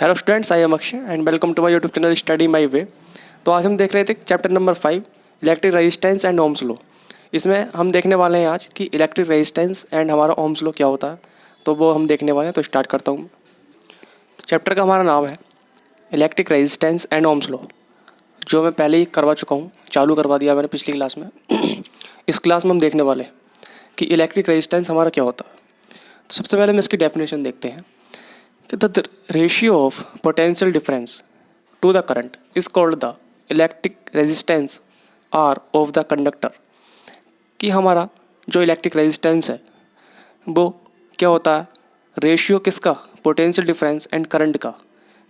Hello students, I am Akshay and welcome to my YouTube channel study my way. तो आज हम देख रहे थे chapter number 5 electric resistance and Ohm's law. इसमें हम देखने वाले हैं आज कि इलेक्ट्रिक रेजिस्टेंस एंड हमारा ओम्स लॉ क्या होता है, तो वो हम देखने वाले हैं। तो स्टार्ट करता हूँ। चैप्टर का हमारा नाम है electric resistance and Ohm's law, जो मैं पहले ही करवा चुका हूँ, चालू करवा दिया मैंने पिछली क्लास में। इस क्लास में हम देखने वाले हैं कि इलेक्ट्रिक रेजिस्टेंस हमारा क्या होता है। तो सबसे पहले हम इसकी डेफिनेशन देखते हैं कि the ratio of potential difference to the current is called the electric resistance R of the conductor. कि हमारा जो इलेक्ट्रिक रेजिस्टेंस है वो क्या होता है, रेशियो किसका, पोटेंशियल डिफरेंस एंड करंट का।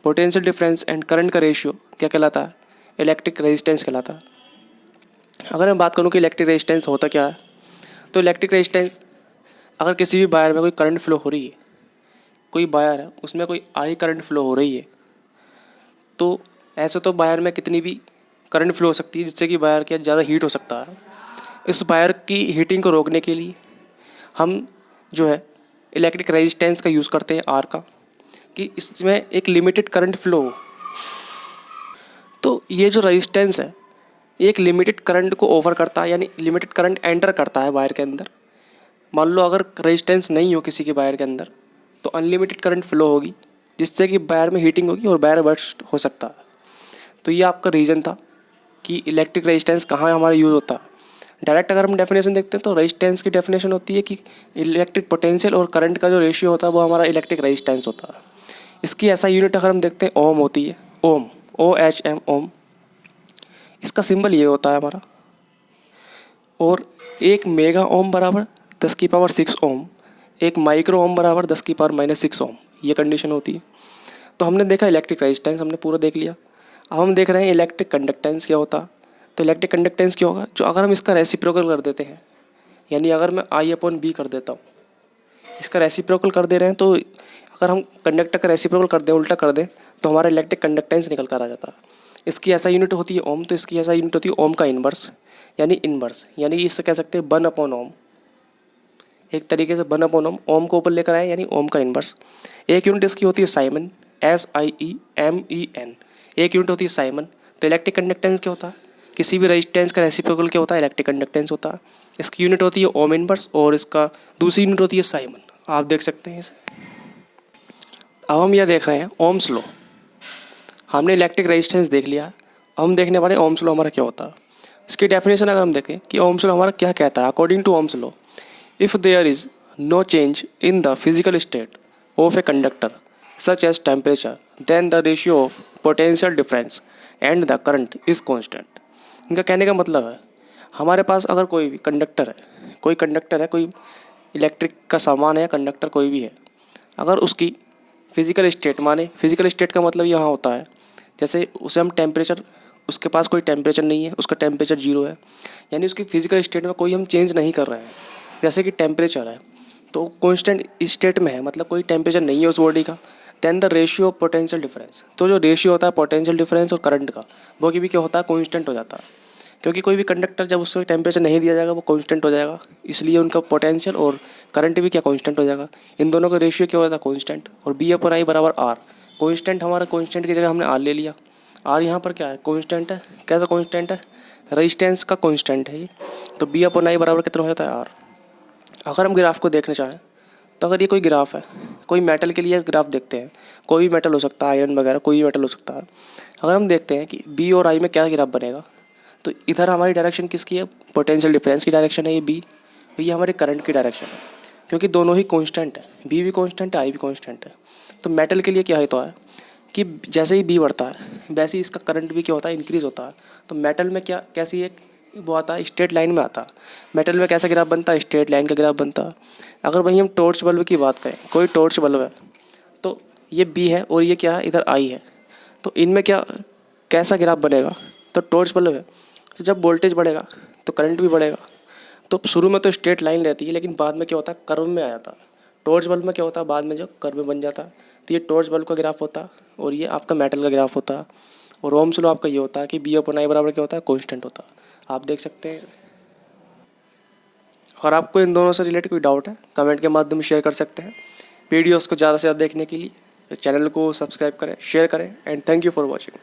पोटेंशियल डिफरेंस एंड करंट का रेशियो क्या कहलाता है, इलेक्ट्रिक रेजिस्टेंस कहलाता है। अगर मैं बात करूँ कि इलेक्ट्रिक रेजिस्टेंस होता क्या है, तो इलेक्ट्रिक रेजिस्टेंस अगर किसी भी वायर में कोई करंट फ्लो हो रही है, कोई वायर है उसमें कोई आई करंट फ्लो हो रही है, तो ऐसे तो वायर में कितनी भी करंट फ्लो हो सकती है जिससे कि वायर क्या ज़्यादा हीट हो सकता है। इस वायर की हीटिंग को रोकने के लिए हम जो है इलेक्ट्रिक रेजिस्टेंस का यूज़ करते हैं आर का, कि इसमें एक लिमिटेड करंट फ्लो हो। तो ये जो रेजिस्टेंस है एक लिमिटेड करंट को ओवर करता है, यानी लिमिटेड करंट एंटर करता है वायर के अंदर। मान लो अगर रेजिस्टेंस नहीं हो किसी के वायर के अंदर तो अनलिमिटेड करंट फ्लो होगी, जिससे कि वायर में हीटिंग होगी और वायर बर्स्ट हो सकता है। तो ये आपका रीज़न था कि इलेक्ट्रिक रेजिस्टेंस कहाँ हमारा यूज़ होता है। डायरेक्ट अगर हम डेफिनेशन देखते हैं तो रेजिस्टेंस की डेफिनेशन होती है कि इलेक्ट्रिक पोटेंशियल और करंट का जो रेशियो होता है वो हमारा इलेक्ट्रिक रेजिस्टेंस होता है। इसकी ऐसा यूनिट अगर हम देखते हैं ओम होती है, ओम, OHM, ओम। इसका सिंबल ये होता है हमारा। और एक मेगा ओम बराबर 10⁻6 ओम, एक माइक्रो ओम बराबर 10⁻⁻6 ओम, ये कंडीशन होती है। तो हमने देखा इलेक्ट्रिक रेजिस्टेंस, हमने पूरा देख लिया। अब हम देख रहे हैं इलेक्ट्रिक कंडक्टेंस क्या होता। तो इलेक्ट्रिक कंडक्टेंस क्या होगा, जो अगर हम इसका रेसिप्रोकल कर देते हैं, यानी अगर मैं I/B कर देता हूँ, इसका रेसिप्रोकल कर दे रहे हैं, तो अगर हम कंडक्टर का रेसिप्रोकल कर दें, उल्टा कर दें, तो हमारा इलेक्ट्रिक कंडक्टेंस निकल कर आ जाता है। इसकी ऐसा यूनिट होती है ओम, तो इसकी ऐसा यूनिट होती है ओम का इन्वर्स, यानी इन्वर्स, यानी इससे कह सकते हैं 1/ओम। एक तरीके से 1/ओम, ओम को ऊपर लेकर आए यानी ओम का इन्वर्स। एक यूनिट इसकी होती है साइमन, SIEMEN, एक यूनिट होती है साइमन। तो इलेक्ट्रिक कंडक्टेंस क्या होता है, किसी भी रेजिस्टेंस का रेसिप्रोकल क्या होता है, इलेक्ट्रिक कंडक्टेंस होता है। इसकी यूनिट होती है ओम इन्वर्स और इसका दूसरी यूनिट होती है साइमन, आप देख सकते हैं इसे। अब हम यह देख रहे हैं ओम्स लॉ। हमने इलेक्ट्रिक रेजिस्टेंस देख लिया, अब हम देखने वाले ओम्स लॉ हमारा क्या होता है। इसकी डेफिनेशन अगर हम देखें कि ओम्स लॉ हमारा क्या कहता है, according to Ohm's law, if there is no change in the physical state of a conductor such as temperature, then the ratio of potential difference and the current is constant। इनका कहने का मतलब है हमारे पास अगर कोई भी कंडक्टर है, कोई इलेक्ट्रिक का सामान है, कंडक्टर कोई भी है, अगर उसकी फिजिकल स्टेट, माने फिजिकल स्टेट का मतलब यहाँ होता है जैसे उसे हम टेम्परेचर, उसके पास कोई टेम्परेचर नहीं है, उसका टेम्परेचर 0 है, यानी उसकी फिजिकल स्टेट में कोई हम चेंज नहीं कर रहे हैं। जैसे कि टेम्परेचर है तो कांस्टेंट स्टेट में है, मतलब कोई टेम्परेचर नहीं है उस बॉडी का। Then the ratio of potential difference, तो जो रेशियो होता है पोटेंशियल डिफरेंस और करंट का, वो भी क्या होता है, कांस्टेंट हो जाता है। क्योंकि कोई भी कंडक्टर जब उसको टेम्परेचर नहीं दिया जाएगा वो कांस्टेंट हो जाएगा, इसलिए उनका पोटेंशियल और करंट भी क्या कांस्टेंट हो जाएगा। इन दोनों का रेशियो क्या होता है, कांस्टेंट। और B/I बराबर R, कांस्टेंट हमारा, कांस्टेंट की जगह हमने R ले लिया। R यहाँ पर क्या है, कांस्टेंट है। कैसा कांस्टेंट है, रेजिस्टेंस का कांस्टेंट है ये। तो B/I बराबर कितना हो जाता है, R। अगर हम ग्राफ को देखना चाहें तो अगर ये कोई ग्राफ है, कोई मेटल के लिए ग्राफ देखते हैं, कोई भी मेटल हो सकता है, आयरन वगैरह कोई भी मेटल हो सकता है। अगर हम देखते हैं कि B और I में क्या ग्राफ बनेगा, तो इधर हमारी डायरेक्शन किसकी है, पोटेंशियल डिफरेंस की डायरेक्शन है ये B, तो ये हमारे करंट की डायरेक्शन है, क्योंकि दोनों ही कांस्टेंट है, B भी कांस्टेंट है, I भी कांस्टेंट है। तो मेटल के लिए क्या होता है कि जैसे ही B बढ़ता है वैसे ही इसका करंट भी क्या होता है, इंक्रीज़ होता है। तो मेटल में क्या, कैसी एक वो आता है, स्ट्रेट लाइन में आता है। मेटल में कैसा ग्राफ बनता है, स्ट्रेट लाइन का ग्राफ बनता है। अगर वहीं हम टॉर्च बल्ब की बात करें, कोई टॉर्च बल्ब है तो ये B है और ये क्या है, इधर I है, तो इनमें क्या, कैसा ग्राफ बनेगा, तो टॉर्च बल्ब है तो जब वोल्टेज बढ़ेगा तो करंट भी बढ़ेगा। तो शुरू में तो स्ट्रेट लाइन रहती है, लेकिन बाद में क्या होता है, कर्व में आ जाता है। टॉर्च बल्ब में क्या होता है, बाद में जो कर्व में बन जाता है। तो ये टॉर्च बल्ब का ग्राफ होता है और ये आपका मेटल का ग्राफ होता है। और ओम्स लॉ आपका ये होता है कि B/I बराबर क्या होता है, कांस्टेंट होता है, आप देख सकते हैं। और आपको इन दोनों से रिलेटेड कोई डाउट है कमेंट के माध्यम में शेयर कर सकते हैं। वीडियोस को ज़्यादा से ज़्यादा देखने के लिए चैनल को सब्सक्राइब करें, शेयर करें and thank you for watching.